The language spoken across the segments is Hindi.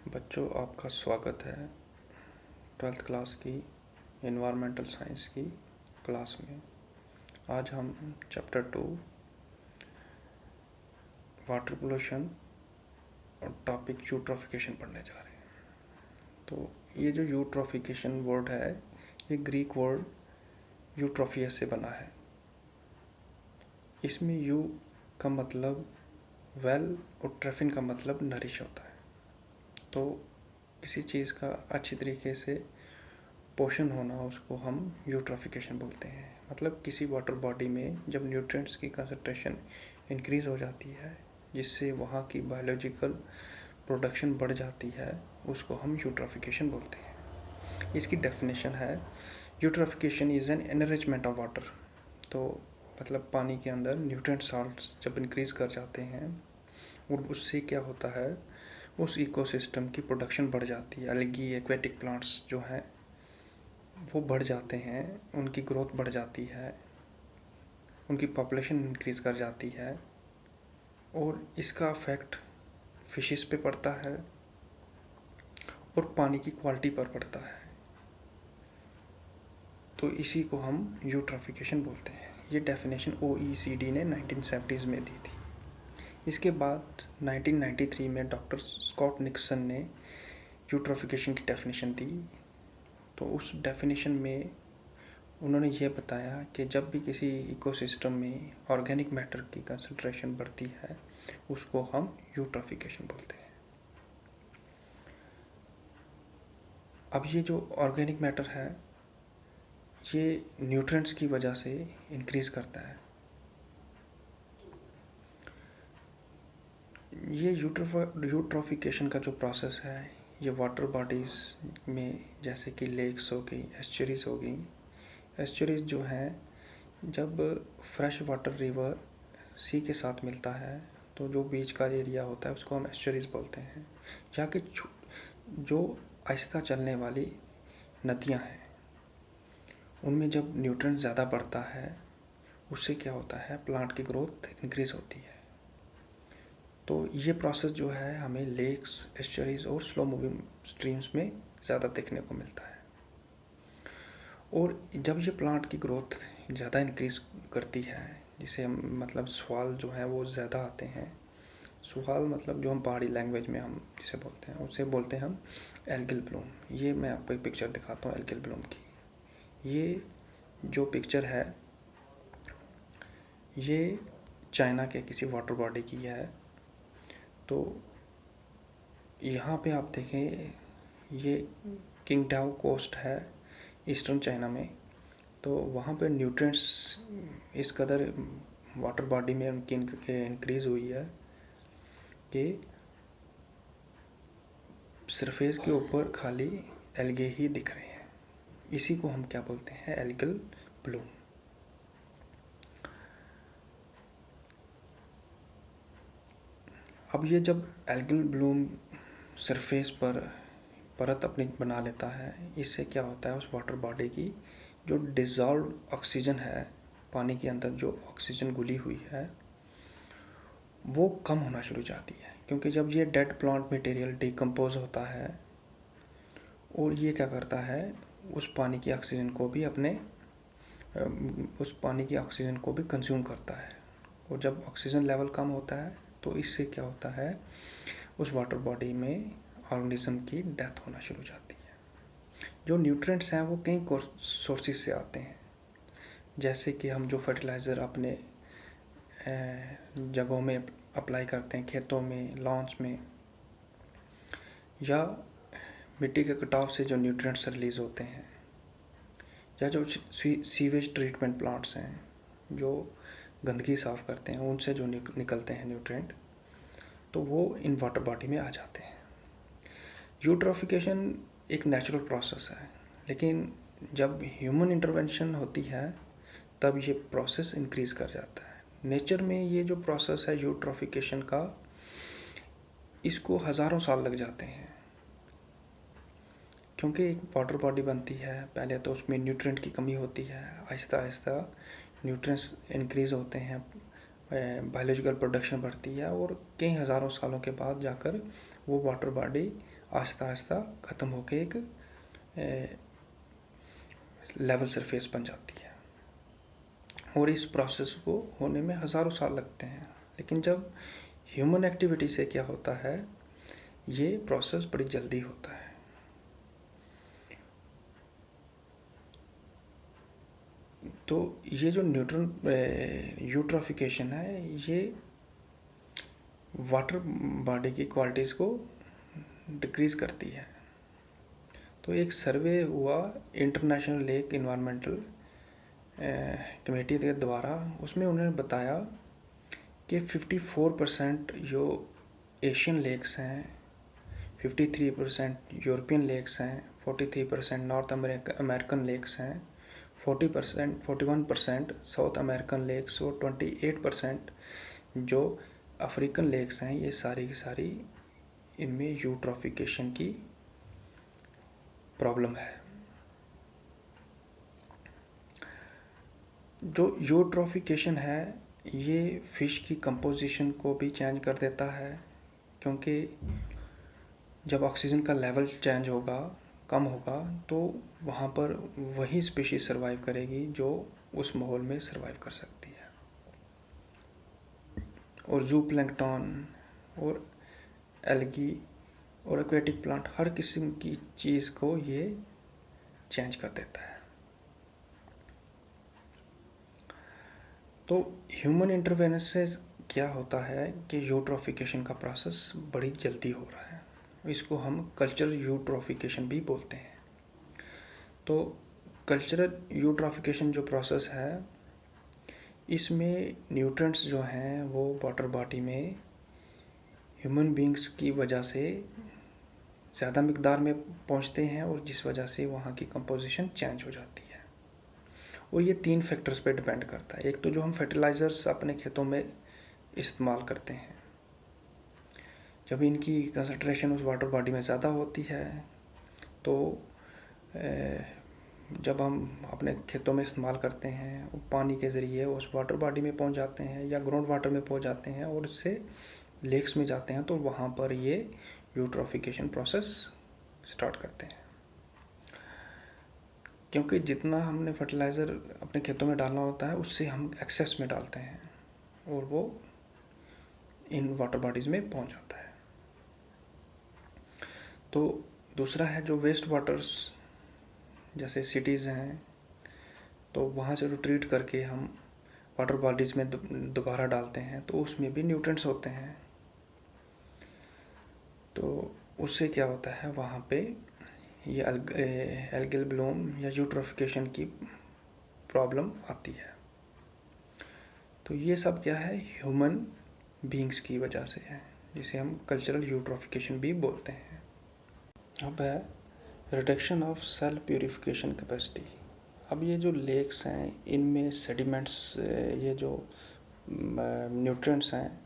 बच्चों, आपका स्वागत है 12th क्लास की एनवायरमेंटल साइंस की क्लास में। आज हम चैप्टर 2 वाटर पोल्यूशन और टॉपिक यूट्रोफिकेशन पढ़ने जा रहे हैं। तो ये जो यूट्रोफिकेशन वर्ड है, ये ग्रीक वर्ड यूट्रोफियस से बना है। इसमें यू का मतलब वेल और ट्रैफिन का मतलब नरिश होता है। तो किसी चीज़ का अच्छी तरीके से पोषण होना, उसको हम यूट्रोफिकेशन बोलते हैं। मतलब किसी वाटर बॉडी में जब न्यूट्रिएंट्स की कंसंट्रेशन इंक्रीज हो जाती है, जिससे वहाँ की बायोलॉजिकल प्रोडक्शन बढ़ जाती है, उसको हम यूट्रोफिकेशन बोलते हैं। इसकी डेफिनेशन है, eutrophication is an enrichment of water. तो मतलब पानी के अंदर न्यूट्रिएंट साल्ट्स जब इंक्रीज कर जाते हैं और उससे क्या होता है, उस इकोसिस्टम की प्रोडक्शन बढ़ जाती है। अलगी, एक्वेटिक प्लांट्स जो हैं वो बढ़ जाते हैं, उनकी ग्रोथ बढ़ जाती है, उनकी पॉपुलेशन इंक्रीज़ कर जाती है और इसका इफ़ेक्ट फिशेस पे पड़ता है और पानी की क्वालिटी पर पड़ता है। तो इसी को हम यूट्रोफिकेशन बोलते हैं। ये डेफिनेशन OECD ने 1970s में दी थी। इसके बाद 1993 में डॉक्टर स्कॉट निक्सन ने यूट्रोफिकेशन की डेफिनेशन दी। तो उस डेफिनेशन में उन्होंने ये बताया कि जब भी किसी इकोसिस्टम में ऑर्गेनिक मैटर की कंसंट्रेशन बढ़ती है, उसको हम यूट्रोफिकेशन बोलते हैं। अब ये जो ऑर्गेनिक मैटर है, ये न्यूट्रिएंट्स की वजह से इंक्रीज़ करता है। ये यूट्रोफिकेशन का जो प्रोसेस है, ये वाटर बॉडीज़ में जैसे कि लेक्स हो गई, एस्चुरीज हो गई। एस्चुरीज जो हैं, जब फ्रेश वाटर रिवर सी के साथ मिलता है, तो जो बीच का एरिया होता है उसको हम एस्चुरीज बोलते हैं। यहाँ के जो आहिस्ता चलने वाली नदियाँ हैं, उनमें जब न्यूट्रिएंट ज़्यादा बढ़ता है, उससे क्या होता है, प्लांट की ग्रोथ इंक्रीज़ होती है। तो ये प्रोसेस जो है हमें लेक्स, एस्चुरीज और स्लो मूविंग स्ट्रीम्स में ज़्यादा देखने को मिलता है। और जब ये प्लांट की ग्रोथ ज़्यादा इंक्रीज़ करती है, जिसे हम मतलब सवाल जो है वो ज़्यादा आते हैं। सवाल मतलब जो हम पहाड़ी लैंग्वेज में हम जिसे बोलते हैं, उसे बोलते हैं हम एल्गल ब्लूम। ये मैं आपको एक पिक्चर दिखाता हूँ एल्गल ब्लूम की। ये जो पिक्चर है, ये चाइना के किसी वाटर बॉडी की है। तो यहाँ पे आप देखें, ये किंगडाओ कोस्ट है ईस्टर्न चाइना में। तो वहाँ पे न्यूट्रिएंट्स इस कदर वाटर बॉडी में उनकी इंक्रीज़ हुई है कि सरफेस के ऊपर खाली एल्गे ही दिख रहे हैं। इसी को हम क्या बोलते हैं, एल्गल ब्लूम। अब ये जब एल्गल ब्लूम सरफेस पर परत अपनी बना लेता है, इससे क्या होता है, उस वाटर बॉडी की जो डिज़ोल्व ऑक्सीजन है, पानी के अंदर जो ऑक्सीजन घुली हुई है, वो कम होना शुरू हो जाती है। क्योंकि जब ये डेड प्लांट मटेरियल डिकम्पोज होता है और ये क्या करता है, उस पानी की ऑक्सीजन को भी कंज्यूम करता है। और जब ऑक्सीजन लेवल कम होता है, तो इससे क्या होता है, उस वाटर बॉडी में ऑर्गेनिज्म की डेथ होना शुरू हो जाती है। जो न्यूट्रिएंट्स हैं वो कई सोर्सेज से आते हैं। जैसे कि हम जो फर्टिलाइज़र अपने जगहों में अप्लाई करते हैं, खेतों में, लॉन्स में, या मिट्टी के कटाव से जो न्यूट्रिएंट्स रिलीज़ होते हैं, या जो सीवेज ट्रीटमेंट प्लांट्स हैं जो गंदगी साफ़ करते हैं, उनसे जो निकलते हैं न्यूट्रिएंट, तो वो इन वाटर बॉडी में आ जाते हैं। यूट्रोफिकेशन एक नेचुरल प्रोसेस है, लेकिन जब ह्यूमन इंटरवेंशन होती है, तब ये प्रोसेस इंक्रीज़ कर जाता है। नेचर में ये जो प्रोसेस है यूट्रोफिकेशन का, इसको हज़ारों साल लग जाते हैं। क्योंकि एक वाटर बॉडी बनती है, पहले तो उसमें न्यूट्रिएंट की कमी होती है, आहिस्ता आहिस्ता न्यूट्रिएंट्स इंक्रीज़ होते हैं, बायोलॉजिकल प्रोडक्शन बढ़ती है, और कई हज़ारों सालों के बाद जाकर वो वाटर बॉडी आहिस्ता आहिस्ता ख़त्म होके एक लेवल सरफेस बन जाती है। और इस प्रोसेस को होने में हज़ारों साल लगते हैं। लेकिन जब ह्यूमन एक्टिविटी से क्या होता है, ये प्रोसेस बड़ी जल्दी होता है। तो ये जो यूट्रोफिकेशन है, ये वाटर बॉडी की क्वालिटीज़ को डिक्रीज़ करती है। तो एक सर्वे हुआ इंटरनेशनल लेक इन्वायरमेंटल कमेटी के द्वारा, उसमें उन्होंने बताया कि 54% जो एशियन लेक्स हैं, 53% यूरोपियन लेक्स हैं, 43% नॉर्थ अमेरिकन लेक्स हैं, 41% साउथ अमेरिकन लेक्स और 28% जो अफ्रीकन लेक्स हैं, ये सारी की सारी इनमें यूट्रोफिकेशन की प्रॉब्लम है। जो यूट्रोफिकेशन है, ये फ़िश की कंपोजिशन को भी चेंज कर देता है, क्योंकि जब ऑक्सीजन का लेवल चेंज होगा, कम होगा, तो वहाँ पर वही स्पीशीज सर्वाइव करेगी जो उस माहौल में सर्वाइव कर सकती है। और जू प्लैंकटन और एल्गी और एक्वेटिक प्लांट, हर किस्म की चीज़ को ये चेंज कर देता है। तो ह्यूमन इंटरवेंस से क्या होता है कि यूट्रोफिकेशन का प्रोसेस बड़ी जल्दी हो रहा है। इसको हम कल्चरल यूट्रोफिकेशन भी बोलते हैं। तो कल्चरल यूट्रोफिकेशन जो प्रोसेस है, इसमें न्यूट्रिएंट्स जो हैं वो वाटर बॉडी में ह्यूमन बींग्स की वजह से ज़्यादा मिकदार में पहुंचते हैं, और जिस वजह से वहाँ की कंपोजिशन चेंज हो जाती है। और ये 3 फैक्टर्स पे डिपेंड करता है। एक तो जो हम फर्टिलाइज़र्स अपने खेतों में इस्तेमाल करते हैं, जब इनकी कंसंट्रेशन उस वाटर बॉडी में ज़्यादा होती है, तो जब हम अपने खेतों में इस्तेमाल करते हैं, वो पानी के ज़रिए उस वाटर बॉडी में पहुंच जाते हैं या ग्राउंड वाटर में पहुंच जाते हैं और उससे लेक्स में जाते हैं, तो वहाँ पर ये यूट्रोफिकेशन प्रोसेस स्टार्ट करते हैं। क्योंकि जितना हमने फर्टिलाइज़र अपने खेतों में डालना होता है, उससे हम एक्सेस में डालते हैं और वो इन वाटर बॉडीज़ में पहुंच जाता है। तो दूसरा है जो वेस्ट वाटर्स, जैसे सिटीज़ हैं, तो वहाँ से जो ट्रीट करके हम वाटर बॉडीज़ में दोबारा डालते हैं, तो उसमें भी न्यूट्रिएंट्स होते हैं। तो उससे क्या होता है, वहाँ पे ये एल्गल ब्लूम या यूट्रोफिकेशन की प्रॉब्लम आती है। तो ये सब क्या है, ह्यूमन बींग्स की वजह से है, जिसे हम कल्चरल यूट्रोफिकेशन भी बोलते हैं। अब है reduction of cell purification capacity. अब ये जो लेक्स हैं, इनमें सेडिमेंट्स, ये जो न्यूट्रिएंट्स हैं,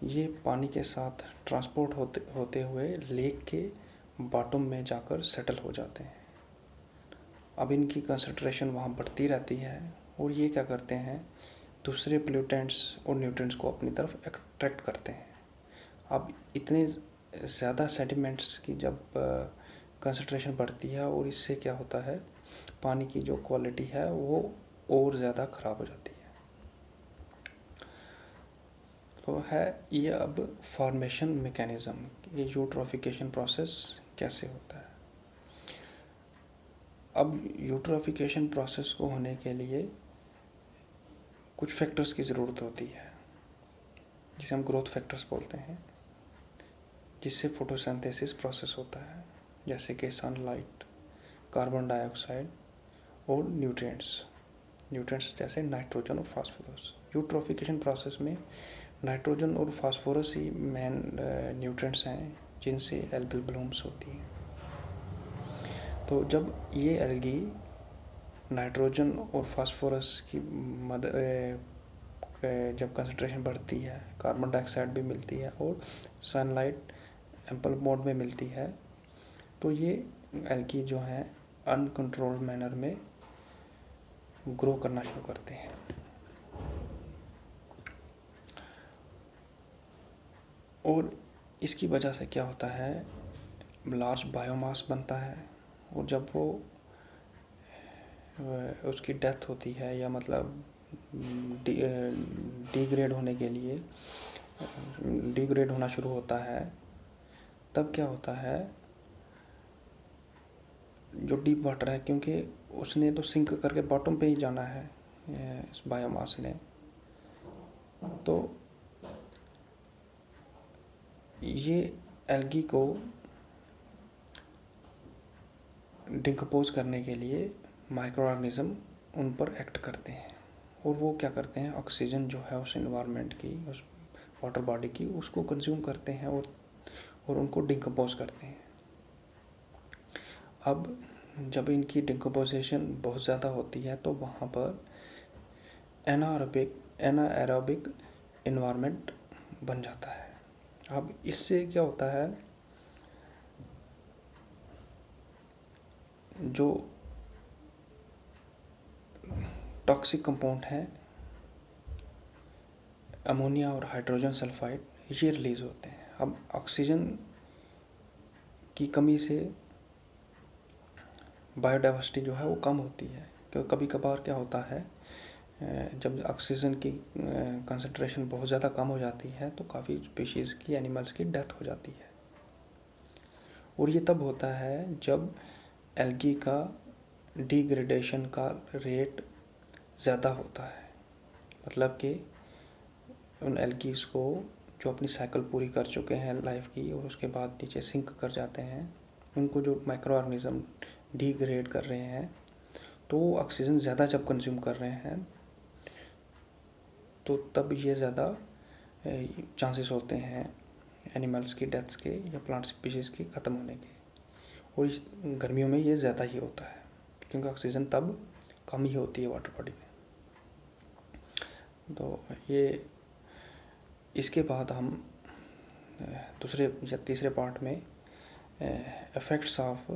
ये पानी के साथ ट्रांसपोर्ट होते हुए लेक के बॉटम में जाकर सेटल हो जाते हैं। अब इनकी कंसंट्रेशन वहाँ बढ़ती रहती है, और ये क्या करते हैं, दूसरे पोल्यूटेंट्स और न्यूट्रिएंट्स को अपनी तरफ अट्रैक्ट करते हैं। अब इतने ज़्यादा सेडिमेंट्स की जब कंसंट्रेशन बढ़ती है, और इससे क्या होता है, पानी की जो क्वालिटी है वो और ज़्यादा ख़राब हो जाती है। तो है ये अब फॉर्मेशन मैकेनिज़्म, ये यूट्रोफिकेशन प्रोसेस कैसे होता है। अब यूट्रोफिकेशन प्रोसेस को होने के लिए कुछ फैक्टर्स की ज़रूरत होती है, जिसे हम ग्रोथ फैक्टर्स बोलते हैं, जिससे फोटोसिंथेसिस प्रोसेस होता है, जैसे कि सनलाइट, कार्बन डाइऑक्साइड और न्यूट्रिएंट्स जैसे नाइट्रोजन और फास्फोरस। यूट्रोफिकेशन प्रोसेस में नाइट्रोजन और फास्फोरस ही मेन न्यूट्रिएंट्स हैं, जिनसे एल्गल ब्लूम्स होती हैं। तो जब ये एल्गी नाइट्रोजन और फास्फोरस की जब कंसंट्रेशन बढ़ती है, कार्बन डाइऑक्साइड भी मिलती है और सनलाइट एम्पल मोड में मिलती है, तो ये एल्गी जो है अनकंट्रोल्ड मैनर में ग्रो करना शुरू करते हैं। और इसकी वजह से क्या होता है, लार्ज बायोमास बनता है, और जब वो उसकी डेथ होती है या मतलब डिग्रेड होने के लिए डिग्रेड होना शुरू होता है, तब क्या होता है, जो डीप वाटर है, क्योंकि उसने तो सिंक करके बॉटम पे ही जाना है इस बायोमास ने, तो ये एल्गी को डिकम्पोज करने के लिए माइक्रो ऑर्गेनिज्म उन पर एक्ट करते हैं, और वो क्या करते हैं, ऑक्सीजन जो है उस इन्वायरमेंट की, उस वाटर बॉडी की, उसको कंज्यूम करते हैं और उनको डिकम्पोज करते हैं। अब जब इनकी डिकम्पोजिशन बहुत ज़्यादा होती है तो वहाँ पर एनाएरोबिक इन्वायरमेंट बन जाता है। अब इससे क्या होता है, जो टॉक्सिक कंपाउंड हैं, अमोनिया और हाइड्रोजन सल्फाइड, ये रिलीज़ होते हैं। अब ऑक्सीजन की कमी से बायोडाइवर्सिटी जो है वो कम होती है, क्योंकि कभी कभार क्या होता है, जब ऑक्सीजन की कंसंट्रेशन बहुत ज़्यादा कम हो जाती है तो काफ़ी स्पीशीज़ की, एनिमल्स की डेथ हो जाती है। और ये तब होता है जब एल्गी का डिग्रेडेशन का रेट ज़्यादा होता है, मतलब कि उन एल्गीज को जो अपनी साइकिल पूरी कर चुके हैं लाइफ की और उसके बाद नीचे सिंक कर जाते हैं, उनको जो माइक्रो ऑर्गेनिज्म डिग्रेड कर रहे हैं, तो वो ऑक्सीजन ज़्यादा जब कंज्यूम कर रहे हैं तो तब ये ज़्यादा चांसेस होते हैं एनिमल्स की डेथ्स के या प्लांट स्पीशीज़ के ख़त्म होने के। और इस गर्मियों में ये ज़्यादा ही होता है, क्योंकि ऑक्सीजन तब कम ही होती है वाटर बॉडी में। तो ये इसके बाद हम दूसरे या तीसरे पार्ट में इफ़ेक्ट्स ऑफ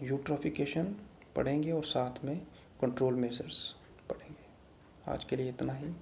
यूट्रोफिकेशन पढ़ेंगे और साथ में कंट्रोल मेजर्स पढ़ेंगे। आज के लिए इतना ही।